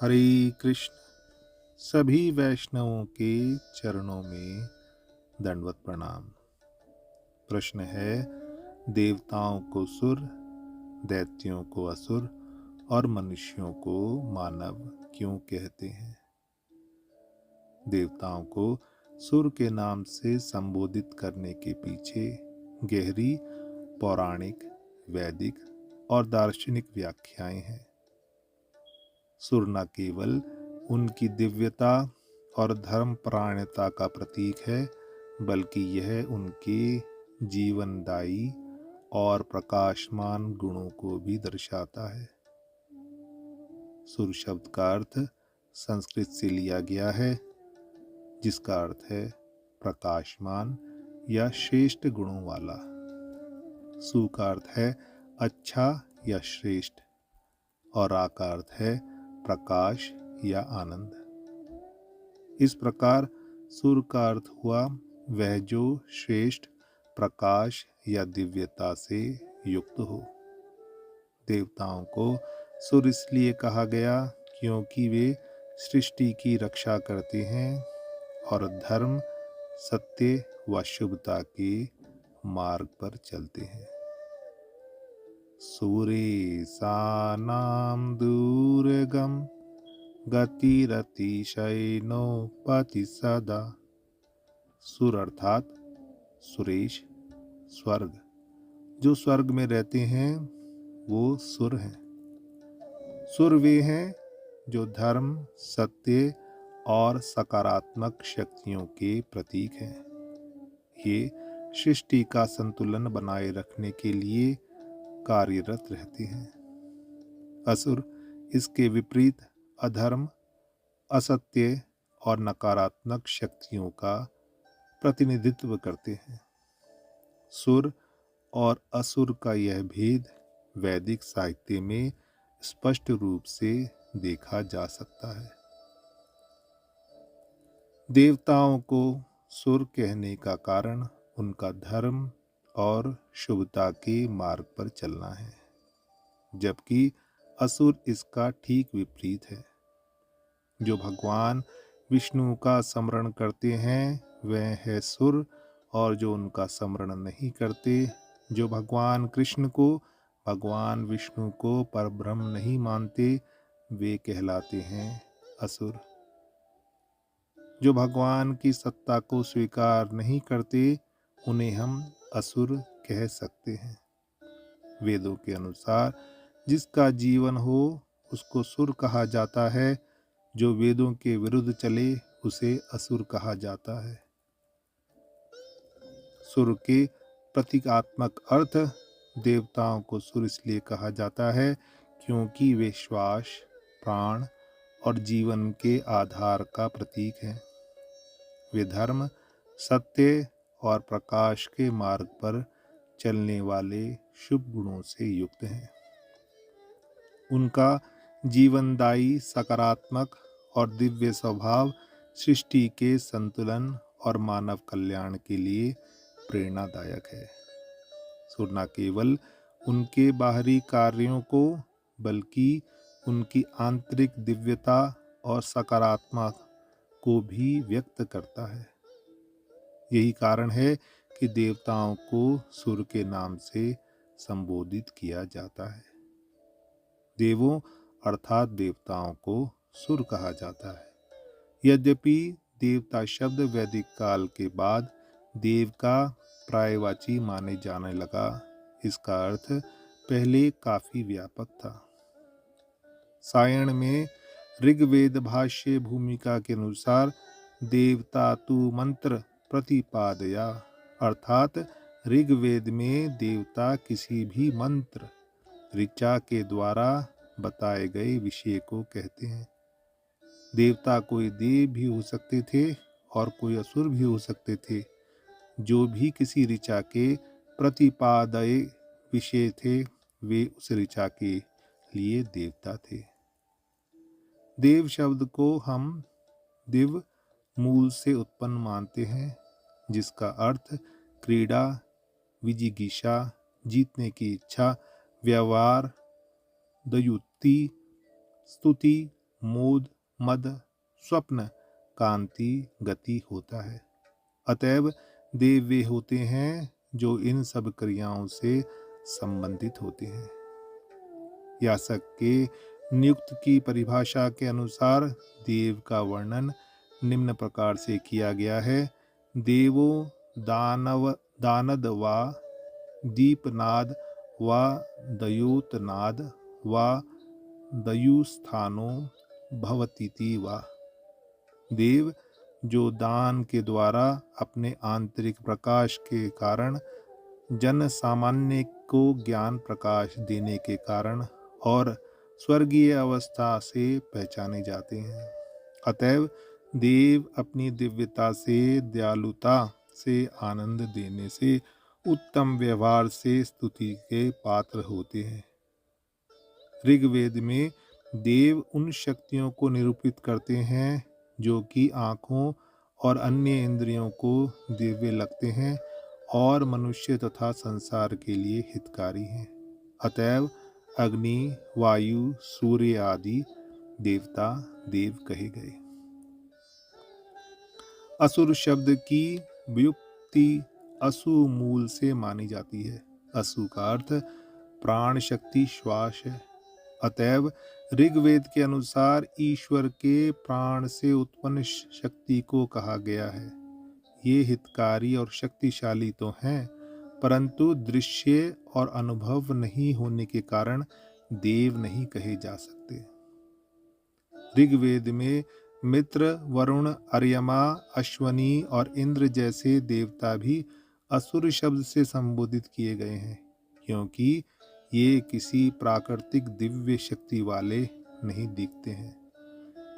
हरे कृष्ण। सभी वैष्णवों के चरणों में दंडवत प्रणाम। प्रश्न है, देवताओं को सुर, दैत्यों को असुर और मनुष्यों को मानव क्यों कहते हैं? देवताओं को सुर के नाम से संबोधित करने के पीछे गहरी पौराणिक, वैदिक और दार्शनिक व्याख्याएं हैं। सुर न केवल उनकी दिव्यता और धर्मपरायणता का प्रतीक है, बल्कि यह उनके जीवनदायी और प्रकाशमान गुणों को भी दर्शाता है। सुर शब्द का अर्थ संस्कृत से लिया गया है, जिसका अर्थ है प्रकाशमान या श्रेष्ठ गुणों वाला। सु का अर्थ है अच्छा या श्रेष्ठ और आ का अर्थ है प्रकाश या आनंद। इस प्रकार सुर का अर्थ हुआ वह जो श्रेष्ठ, प्रकाश या दिव्यता से युक्त हो। देवताओं को सुर इसलिए कहा गया क्योंकि वे सृष्टि की रक्षा करते हैं और धर्म, सत्य व शुभता के मार्ग पर चलते हैं। सूरे सानाम दूरगम गतिरतिशयनोपति सदा। सुर अर्थात सुरेश, स्वर्ग। जो स्वर्ग में रहते हैं वो सुर हैं। सुर वे हैं जो धर्म, सत्य और सकारात्मक शक्तियों के प्रतीक हैं। ये सृष्टि का संतुलन बनाए रखने के लिए कार्यरत रहते हैं। असुर इसके विपरीत अधर्म, असत्य और नकारात्मक शक्तियों का प्रतिनिधित्व करते हैं। सुर और असुर का यह भेद वैदिक साहित्य में स्पष्ट रूप से देखा जा सकता है। देवताओं को सुर कहने का कारण उनका धर्म और शुभता के मार्ग पर चलना है, जबकि असुर इसका ठीक विपरीत है। जो भगवान विष्णु का स्मरण करते हैं वह है सुर, और जो उनका स्मरण नहीं करते, जो भगवान कृष्ण को, भगवान विष्णु को परब्रह्म नहीं मानते, वे कहलाते हैं असुर। जो भगवान की सत्ता को स्वीकार नहीं करते, उन्हें हम असुर कह सकते हैं। वेदों के अनुसार जिसका जीवन हो उसको सुर कहा जाता है। जो वेदों के विरुद्ध चले उसे असुर कहा जाता है। सुर के प्रतीकात्मक अर्थ। देवताओं को सुर इसलिए कहा जाता है क्योंकि वे श्वास, प्राण और जीवन के आधार का प्रतीक हैं। वे धर्म, सत्य और प्रकाश के मार्ग पर चलने वाले शुभ गुणों से युक्त हैं। उनका जीवनदायी, सकारात्मक और दिव्य स्वभाव सृष्टि के संतुलन और मानव कल्याण के लिए प्रेरणादायक है। सुर न केवल उनके बाहरी कार्यों को, बल्कि उनकी आंतरिक दिव्यता और सकारात्मक को भी व्यक्त करता है। यही कारण है कि देवताओं को सुर के नाम से संबोधित किया जाता है। देवों अर्थात देवताओं को सुर कहा जाता है। यद्यपि देवता शब्द वैदिक काल के बाद देव का पर्यायवाची माने जाने लगा, इसका अर्थ पहले काफी व्यापक था। सायण में ऋग्वेद भाष्य भूमिका के अनुसार देवता तु मंत्र प्रतिपादया, अर्थात ऋग्वेद में देवता किसी भी मंत्र, ऋचा के द्वारा बताए गए विषय को कहते हैं। देवता कोई देव भी हो सकते थे और कोई असुर भी हो सकते थे। जो भी किसी ऋचा के प्रतिपादय विषय थे, वे उस ऋचा के लिए देवता थे। देव शब्द को हम दिव मूल से उत्पन्न मानते हैं, जिसका अर्थ क्रीड़ा, विजिगीषा, जीतने की इच्छा, व्यवहार, दयुक्ति, स्तुति, मोद, मद, स्वप्न, कांति, गति होता है। अतएव देव वे होते हैं जो इन सब क्रियाओं से संबंधित होते हैं। यास्क के नियुक्त की परिभाषा के अनुसार देव का वर्णन निम्न प्रकार से किया गया है। देवो दानद वा दीपनाद वा दयोतनाद वा दयुस्थानो भवतीति वा। देव जो दान के द्वारा अपने आंतरिक प्रकाश के कारण जन सामान्य को ज्ञान प्रकाश देने के कारण और स्वर्गीय अवस्था से पहचाने जाते हैं। अतएव देव अपनी दिव्यता से, दयालुता से, आनंद देने से, उत्तम व्यवहार से स्तुति के पात्र होते हैं। ऋग्वेद में देव उन शक्तियों को निरूपित करते हैं जो कि आँखों और अन्य इंद्रियों को दिव्य लगते हैं और मनुष्य तथा संसार के लिए हितकारी हैं। अतएव अग्नि, वायु, सूर्य आदि देवता देव कहे गए। असुर शब्द की व्युत्पत्ति असु मूल से मानी जाती है। असु का अर्थ प्राण शक्ति, श्वास है। अतएव ऋग्वेद के अनुसार ईश्वर के प्राण से उत्पन्न शक्ति को कहा गया है। ये हितकारी और शक्तिशाली तो हैं, परंतु दृश्य और अनुभव नहीं होने के कारण देव नहीं कहे जा सकते। ऋग्वेद में मित्र, वरुण, अर्यमा, अश्वनी और इंद्र जैसे देवता भी असुर शब्द से संबोधित किए गए हैं, क्योंकि ये किसी प्राकृतिक दिव्य शक्ति वाले नहीं दिखते हैं।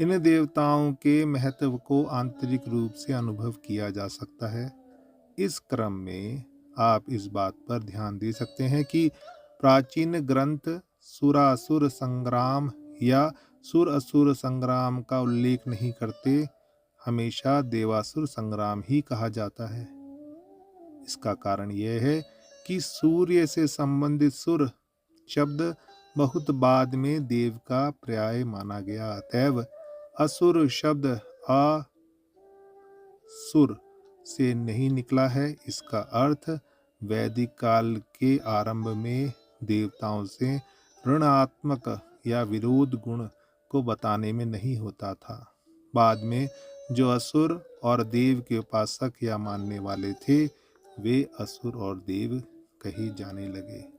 इन देवताओं के महत्व को आंतरिक रूप से अनुभव किया जा सकता है। इस क्रम में आप इस बात पर ध्यान दे सकते हैं कि प्राचीन ग्रंथ सुरासुर संग्राम या सुर असुर संग्राम का उल्लेख नहीं करते, हमेशा देवासुर संग्राम ही कहा जाता है। इसका कारण यह है कि सूर्य से संबंधित सुर शब्द बहुत बाद में देव का पर्याय माना गया। अतएव असुर शब्द असुर से नहीं निकला है। इसका अर्थ वैदिक काल के आरंभ में देवताओं से ऋणात्मक या विरोध गुण को बताने में नहीं होता था। बाद में जो असुर और देव के उपासक या मानने वाले थे, वे असुर और देव कहे जाने लगे।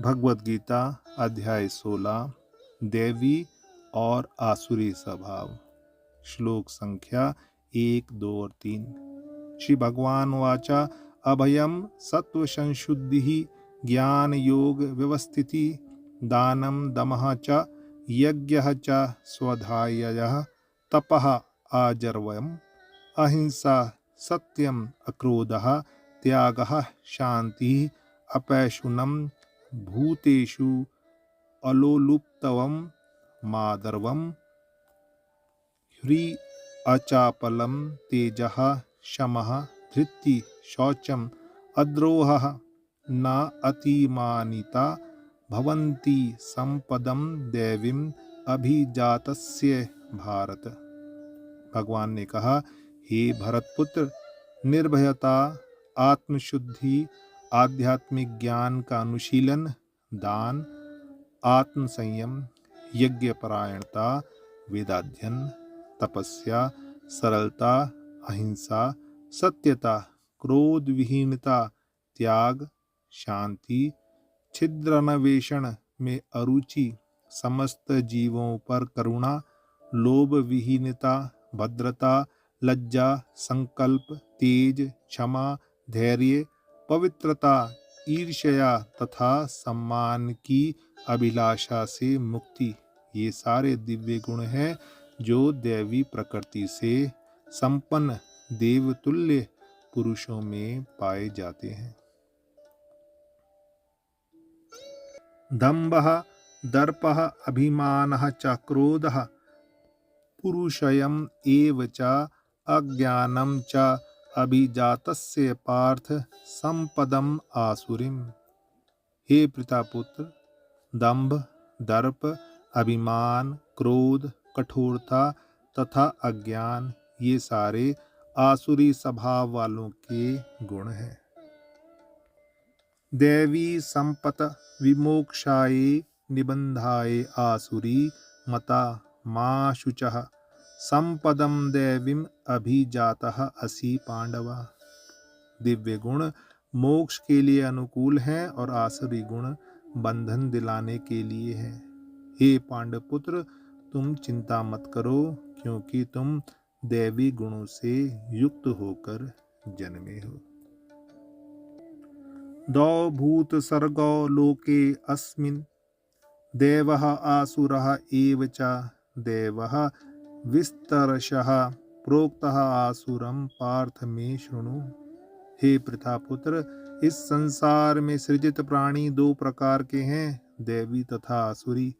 भगवद गीता अध्याय 16 देवी और आसुरी स्वभाव। श्लोक संख्या 1, 2 और 3। श्री भगवान वाचा अभयम सत्व संशुद्धि ज्ञान योग व्यवस्थिति दानम दमः च यज्ञः च स्वाध्यायः तपः आजर्वयम् अहिंसा सत्यम अक्रोधः त्यागः शांति अपैशुनम भूतेषु अलोलुप्तवम मादर्वम ह्री अचापलम तेजः शमः धृति शौचम अद्रोहः न अतिमानिता भवन्ति संपदम दैवीम अभिजातस्य भारत। भगवान ने कहा, हे भरतपुत्र, निर्भयता, आत्मशुद्धि, आध्यात्मिक ज्ञान का अनुशीलन, दान, आत्म संयम, यज्ञ परायणता, वेदाध्ययन, तपस्या, सरलता, अहिंसा, सत्यता, क्रोध विहीनता, त्याग, शांति, छिद्रन्वेषण में अरुचि, समस्त जीवों पर करुणा, लोभ विहीनता, भद्रता, लज्जा, संकल्प, तेज, क्षमा, धैर्य, पवित्रता, ईर्ष्या तथा सम्मान की अभिलाषा से मुक्ति, ये सारे दिव्य गुण हैं जो दैवी प्रकृति से संपन्न देवतुल्य पुरुषों में पाए जाते हैं। दंभः दर्पः अभिमानः च क्रोधः पुरुषयम् एव च अज्ञानं च अभिजातस्य पार्थ संपदम आसुरीम। हे पितापुत्र, दंभ, दर्प, अभिमान, क्रोध, कठोरता तथा अज्ञान ये सारे आसुरी स्वभाव वालों के गुण हैं। दैवी संपत विमोक्षाय निबंधाय आसुरी मता मा शुचः संपदम दैवीम अभिजातः असि पांडवा। दिव्य गुण मोक्ष के लिए अनुकूल हैं और आसुरी गुण बंधन दिलाने के लिए हैं। हे पांडवपुत्र, तुम चिंता मत करो, क्योंकि तुम दैवी गुणों से युक्त होकर जन्मे हो। द्वौ भूत सर्गौ लोके अस्मिन् देवः आसुरः एव च। देवः विस्तरशः प्रोक्तः आसुरं पार्थ मे शृणु। हे प्रथापुत्र, इस संसार में सृजित प्राणी दो प्रकार के हैं, दैवी तथा आसुरी।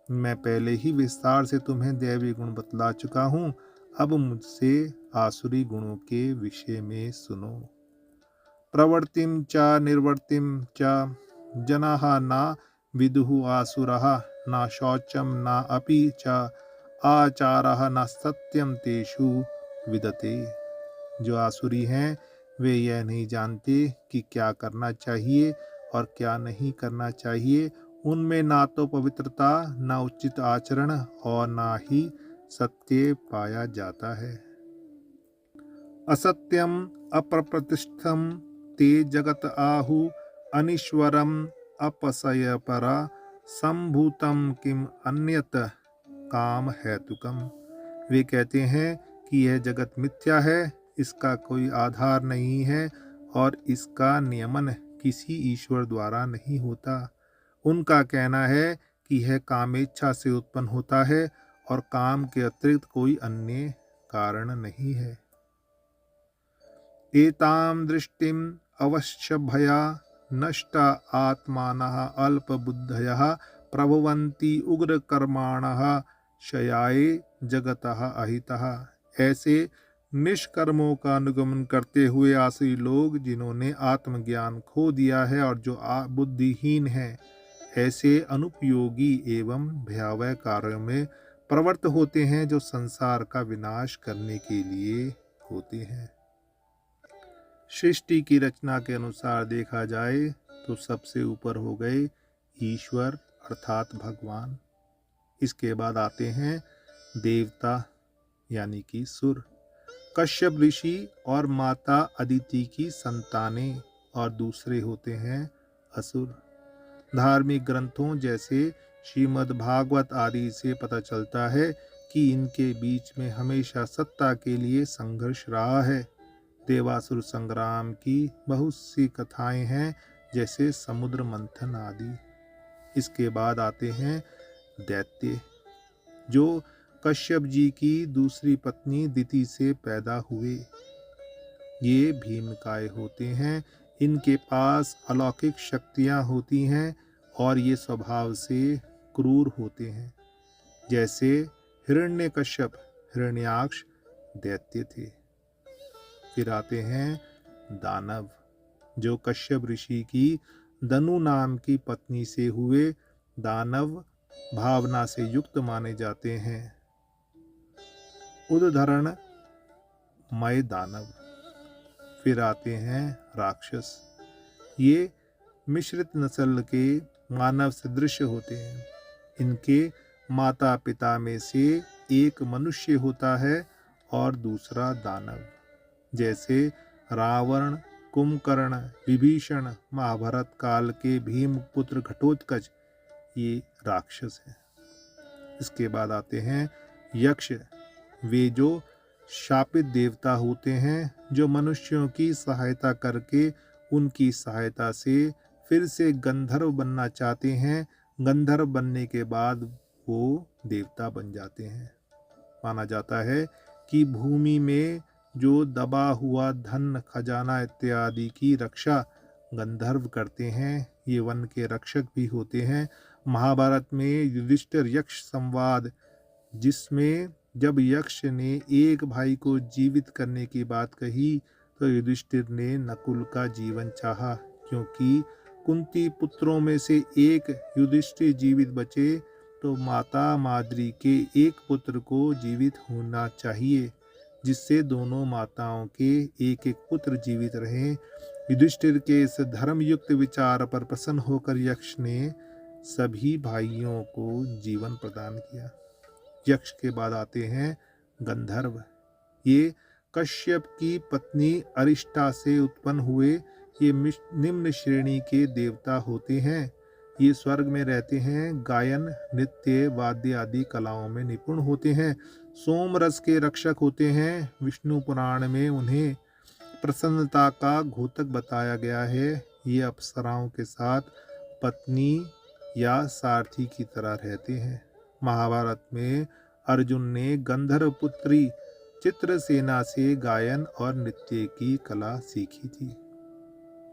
मैं पहले ही विस्तार से तुम्हें दैवी गुण बतला चुका हूँ, अब मुझसे आसुरी गुणों के विषय में सुनो। प्रवृत्तिं च निर्वृत्तिं च जनाः न विदुः आसुरः न शौचं न अपि च आचारः न सत्यं तेषु विदते। जो आसुरी हैं वे यह नहीं जानते कि क्या करना चाहिए और क्या नहीं करना चाहिए। उनमें ना तो पवित्रता, ना उचित आचरण और ना ही सत्य पाया जाता है। असत्यम अप्रतिष्ठम ते जगत आहु अनीश्वरम अपसय परा संभूतम किम अन्यत काम हेतुकम। वे कहते हैं कि यह जगत मिथ्या है, इसका कोई आधार नहीं है और इसका नियमन किसी ईश्वर द्वारा नहीं होता। उनका कहना है कि यह कामेच्छा से उत्पन्न होता है और काम के अतिरिक्त कोई अन्य कारण नहीं है। एतां दृष्टिम अवश्य भया नष्टा आत्मानः अल्पबुद्धयः प्रभवन्ति उग्र कर्माणः क्षयाय जगतः अहितः। ऐसे निष्कर्मों का अनुगमन करते हुए आसुरी लोग, जिन्होंने आत्मज्ञान खो दिया है और जो बुद्धिहीन हैं, ऐसे अनुपयोगी एवं भयावह कार्यों में प्रवृत्त होते हैं जो संसार का विनाश करने के लिए होते हैं। सृष्टि की रचना के अनुसार देखा जाए तो सबसे ऊपर हो गए ईश्वर अर्थात भगवान। इसके बाद आते हैं देवता यानी कि सुर, कश्यप ऋषि और माता अदिति की संतानें, और दूसरे होते हैं असुर। धार्मिक ग्रंथों जैसे श्रीमद् भागवत आदि से पता चलता है कि इनके बीच में हमेशा सत्ता के लिए संघर्ष रहा है। देवासुर संग्राम की बहुत सी कथाएं हैं, जैसे समुद्र मंथन आदि। इसके बाद आते हैं दैत्य, जो कश्यप जी की दूसरी पत्नी दिति से पैदा हुए। ये भीमकाय होते हैं, इनके पास अलौकिक शक्तियां होती हैं और ये स्वभाव से क्रूर होते हैं। जैसे हिरण्यकश्यप, हिरण्याक्ष दैत्य थे। फिर आते हैं दानव, जो कश्यप ऋषि की दनु नाम की पत्नी से हुए। दानव भावना से युक्त माने जाते हैं। उद्धरण मय दानव। फिर आते हैं राक्षस, ये मिश्रित नस्ल के मानव सदृश होते हैं। इनके माता पिता में से एक मनुष्य होता है और दूसरा दानव। जैसे रावण, कुंभकर्ण, विभीषण, महाभारत काल के भीम पुत्र घटोत्कच, ये राक्षस हैं। इसके बाद आते हैं यक्ष, वे जो शापित देवता होते हैं, जो मनुष्यों की सहायता करके उनकी सहायता से फिर से गंधर्व बनना चाहते हैं। गंधर्व बनने के बाद वो देवता बन जाते हैं। माना जाता है कि भूमि में जो दबा हुआ धन, खजाना इत्यादि की रक्षा गंधर्व करते हैं। ये वन के रक्षक भी होते हैं। महाभारत में युधिष्ठिर यक्ष संवाद, जिसमें जब यक्ष ने एक भाई को जीवित करने की बात कही तो युधिष्ठिर ने नकुल का जीवन चाहा, क्योंकि कुंती पुत्रों में से एक युधिष्ठिर जीवित बचे तो माता माद्री के एक पुत्र को जीवित होना चाहिए, जिससे दोनों माताओं के एक एक पुत्र जीवित रहें। युधिष्ठिर के इस धर्मयुक्त विचार पर प्रसन्न होकर यक्ष ने सभी भाइयों को जीवन प्रदान किया। यक्ष के बाद आते हैं गंधर्व। ये कश्यप की पत्नी अरिष्टा से उत्पन्न हुए ये निम्न श्रेणी के देवता होते हैं। ये स्वर्ग में रहते हैं, गायन, नृत्य, वाद्य आदि कलाओं में निपुण होते हैं, सोम रस के रक्षक होते हैं। विष्णु पुराण में उन्हें प्रसन्नता का घोतक बताया गया है। ये अप्सराओं के साथ पत्नी या सारथी की तरह रहते हैं। महाभारत में अर्जुन ने गंधर्व पुत्री चित्रसेना से गायन और नृत्य की कला सीखी थी।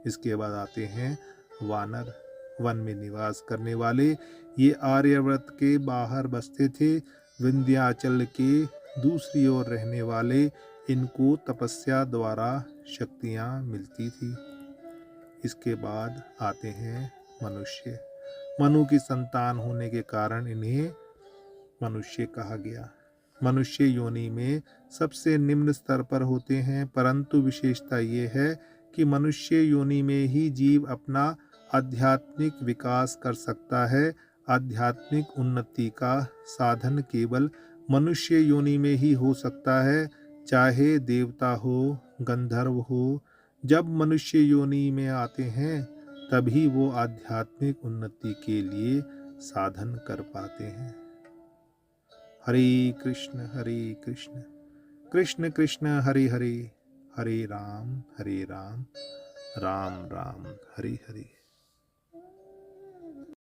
इसके बाद आते हैं वानर। वन में निवास करने वाले ये आर्यव्रत के बाहर बसते थे। विंध्याचल के दूसरी ओर रहने वाले इनको तपस्या द्वारा शक्तियां मिलती थी। इसके बाद आते हैं मनुष्य। मनु की संतान होने के कारण इन्हें मनुष्य कहा गया। मनुष्य योनि में सबसे निम्न स्तर पर होते हैं, परंतु विशेषता ये है कि मनुष्य योनि में ही जीव अपना आध्यात्मिक विकास कर सकता है। आध्यात्मिक उन्नति का साधन केवल मनुष्य योनि में ही हो सकता है, चाहे देवता हो, गंधर्व हो। जब मनुष्य योनि में आते हैं तभी वो आध्यात्मिक उन्नति के लिए साधन कर पाते हैं। हरे कृष्ण कृष्ण कृष्ण हरे हरे, हरे राम राम राम हरे हरे।